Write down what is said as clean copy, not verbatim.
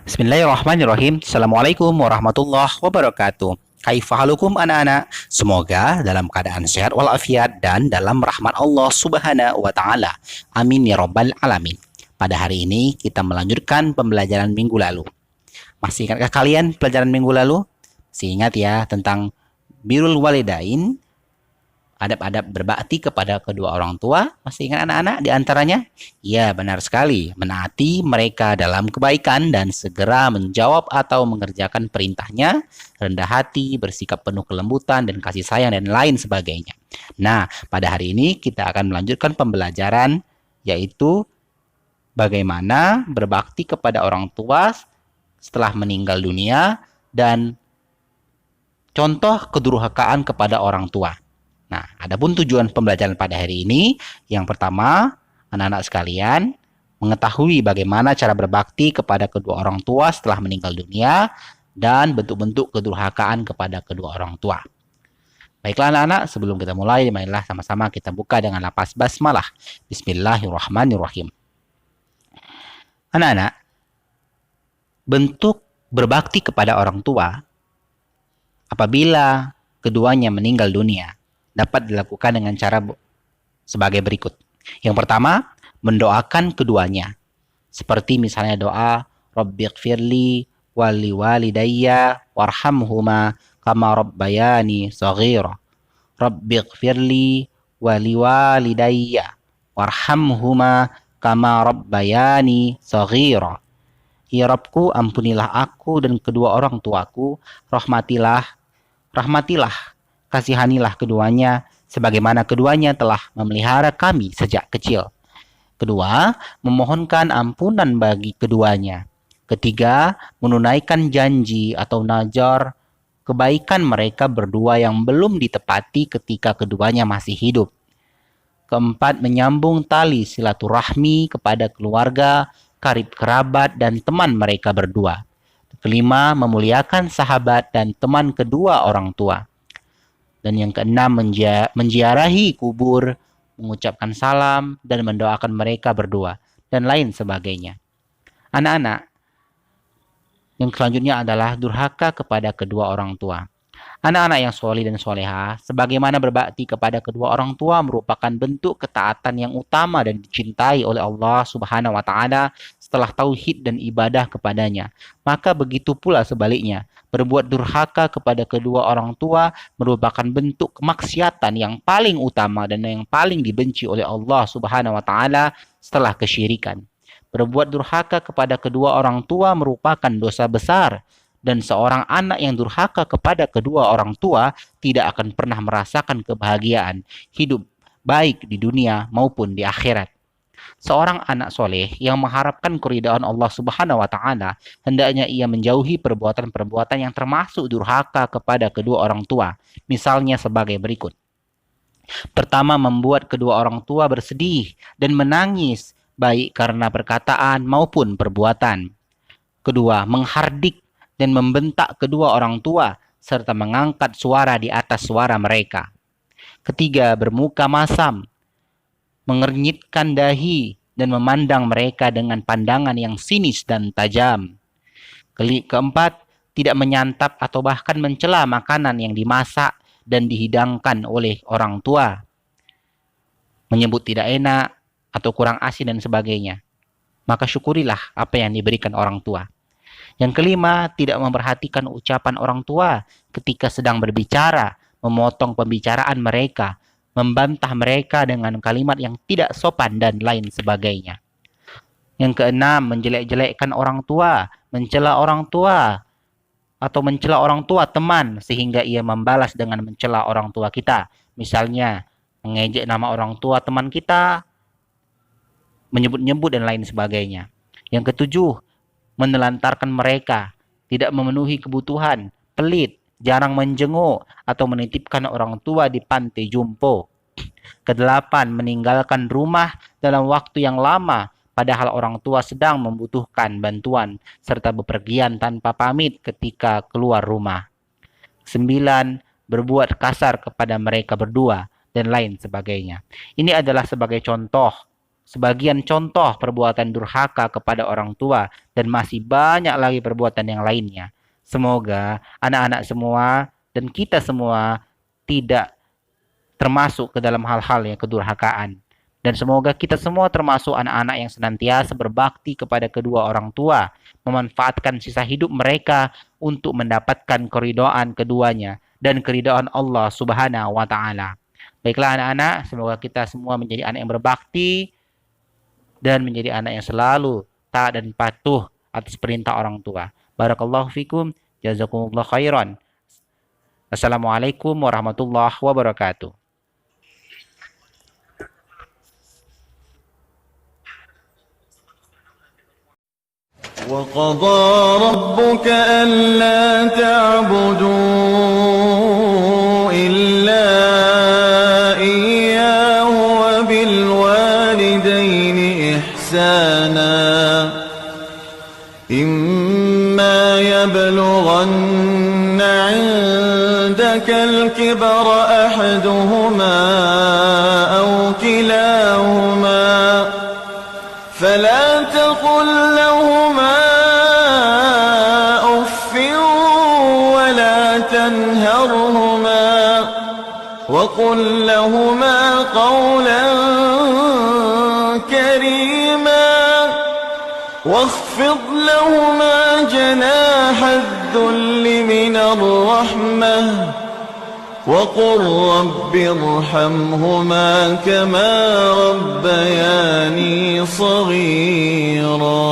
Bismillahirrahmanirrahim. Assalamualaikum warahmatullahi wabarakatuh. Kaifahalukum anak-anak? Semoga dalam keadaan sehat walafiat dan dalam rahmat Allah Subhanahu wa taala. Amin ya rabbal alamin. Pada hari ini kita melanjutkan pembelajaran minggu lalu. Masih ingatkah kalian pelajaran minggu lalu? Masih ingat ya tentang birrul walidain, adab-adab berbakti kepada kedua orang tua? Masih ingat anak-anak di antaranya? Ya, benar sekali. Menaati mereka dalam kebaikan dan segera menjawab atau mengerjakan perintahnya, rendah hati, bersikap penuh kelembutan dan kasih sayang dan lain sebagainya. Nah, pada hari ini kita akan melanjutkan pembelajaran yaitu bagaimana berbakti kepada orang tua setelah meninggal dunia dan contoh kedurhakaan kepada orang tua. Nah, adapun tujuan pembelajaran pada hari ini, yang pertama, anak-anak sekalian mengetahui bagaimana cara berbakti kepada kedua orang tua setelah meninggal dunia dan bentuk-bentuk kedurhakaan kepada kedua orang tua. Baiklah anak-anak, sebelum kita mulai, marilah sama-sama kita buka dengan lafaz basmalah. Bismillahirrahmanirrahim. Anak-anak, bentuk berbakti kepada orang tua apabila keduanya meninggal dunia dapat dilakukan dengan cara sebagai berikut. Yang pertama, mendoakan keduanya. Seperti misalnya doa, Rabbighfirli wali walidayya warhamhuma kama rabbayani shaghira. Rabbighfirli wali walidayya warhamhuma kama rabbayani shaghira. Ya Rabbku, ampunilah aku dan kedua orang tuaku, rahmatilah, kasihanilah keduanya, sebagaimana keduanya telah memelihara kami sejak kecil. Kedua, memohonkan ampunan bagi keduanya. Ketiga, menunaikan janji atau nazar kebaikan mereka berdua yang belum ditepati ketika keduanya masih hidup. Keempat, menyambung tali silaturahmi kepada keluarga, karib kerabat, dan teman mereka berdua. Kelima, memuliakan sahabat dan teman kedua orang tua. Dan yang keenam, menziarahi kubur, mengucapkan salam, dan mendoakan mereka berdua, dan lain sebagainya. Anak-anak, yang selanjutnya adalah durhaka kepada kedua orang tua. Anak-anak yang solih dan soleha, sebagaimana berbakti kepada kedua orang tua merupakan bentuk ketaatan yang utama dan dicintai oleh Allah Subhanahu wa taala setelah tauhid dan ibadah kepadanya. Maka begitu pula sebaliknya, berbuat durhaka kepada kedua orang tua merupakan bentuk kemaksiatan yang paling utama dan yang paling dibenci oleh Allah Subhanahu wa taala setelah kesyirikan. Berbuat durhaka kepada kedua orang tua merupakan dosa besar, dan seorang anak yang durhaka kepada kedua orang tua tidak akan pernah merasakan kebahagiaan hidup baik di dunia maupun di akhirat. Seorang anak soleh yang mengharapkan keridhaan Allah Subhanahu wa taala hendaknya ia menjauhi perbuatan-perbuatan yang termasuk durhaka kepada kedua orang tua. Misalnya sebagai berikut. Pertama, membuat kedua orang tua bersedih dan menangis baik karena perkataan maupun perbuatan. Kedua, menghardik dan membentak kedua orang tua serta mengangkat suara di atas suara mereka. Ketiga, bermuka masam, mengernyitkan dahi dan memandang mereka dengan pandangan yang sinis dan tajam. Keempat, tidak menyantap atau bahkan mencela makanan yang dimasak dan dihidangkan oleh orang tua. Menyebut tidak enak atau kurang asin dan sebagainya. Maka syukurilah apa yang diberikan orang tua. Yang kelima, tidak memperhatikan ucapan orang tua ketika sedang berbicara, memotong pembicaraan mereka, membantah mereka dengan kalimat yang tidak sopan dan lain sebagainya. Yang keenam, menjelek-jelekkan orang tua, mencela orang tua, atau mencela orang tua teman sehingga ia membalas dengan mencela orang tua kita. Misalnya, mengejek nama orang tua teman kita, menyebut-nyebut dan lain sebagainya. Yang ketujuh, menelantarkan mereka, tidak memenuhi kebutuhan, pelit, jarang menjenguk, atau menitipkan orang tua di panti jompo. Kedelapan, meninggalkan rumah dalam waktu yang lama, padahal orang tua sedang membutuhkan bantuan, serta bepergian tanpa pamit ketika keluar rumah. 9, berbuat kasar kepada mereka berdua, dan lain sebagainya. Ini adalah sebagai contoh sebagian contoh perbuatan durhaka kepada orang tua, dan masih banyak lagi perbuatan yang lainnya. Semoga anak-anak semua dan kita semua tidak termasuk ke dalam hal-hal yang kedurhakaan. Dan semoga kita semua termasuk anak-anak yang senantiasa berbakti kepada kedua orang tua, memanfaatkan sisa hidup mereka untuk mendapatkan keridhaan keduanya dan keridhaan Allah Subhanahu wa taala. Baiklah anak-anak, semoga kita semua menjadi anak yang berbakti dan menjadi anak yang selalu taat dan patuh atas perintah orang tua. Barakallahu fikum, jazakumullah khairan. Assalamualaikum warahmatullahi wabarakatuh. وقضى ربك ألا تعبدوا إلا إياه وبالوالدين إحسانا إما يبلغن عندك الكبر أحدهما أو كلاهما فلا تقل لهما أف ولا تنهرهما وقل لهما قولا كريما واخفض لهما جناح الذل من الرحمة وقل رب ارحمهما كما ربياني صغيرا.